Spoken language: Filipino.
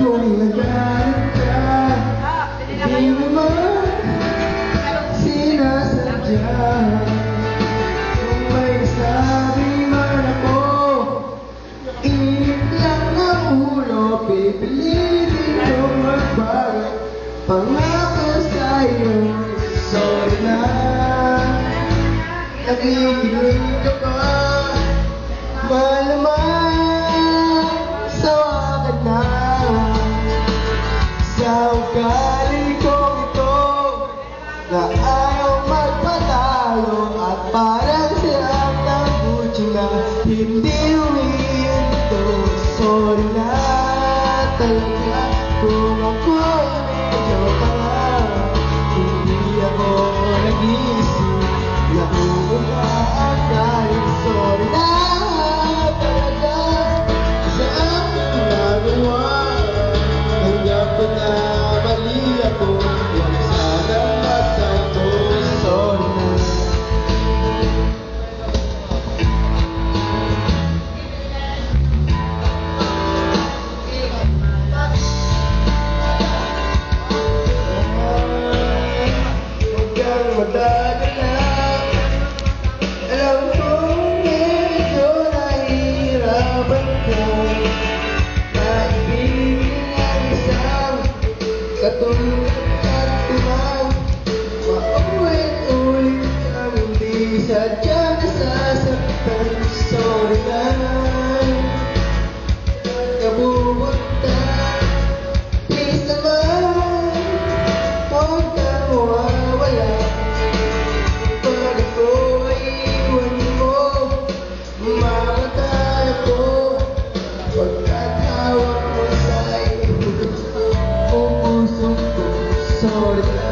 mo'y nagalit ka. Di naman sinasadya. Kung may nasabi man ako, init lang ang ulo. Pipilitin kong magbago. Pangako sa'yo, sorry na. Nakikinig ka ba? Malamang sawa ka na sa ugali kong ito, na ayaw magpatalo at parang siyang nabutsi na hindi huminto. Sorry na talaga kung ako'y medyo tanga. Hindi ako nag-iisip na uuna ang galing. Sorry na talaga sa aking ginagawa. Hanggang pa na mali ako, huwag sanang magtanto. Sorry na. Huwag kang madadala. Alam kong medyo nahihirapan ka. Naibigin ang isang katulad at tunay. Maulit-ulit ang hindi sadya nasasaktan. Sorry na nagkabubunta. Please naman, huwag kang mawawala. Pag ako ay iwan mo, mamatay ako. Pagkatawag mo sa iyo, ang puso ko, sorry na.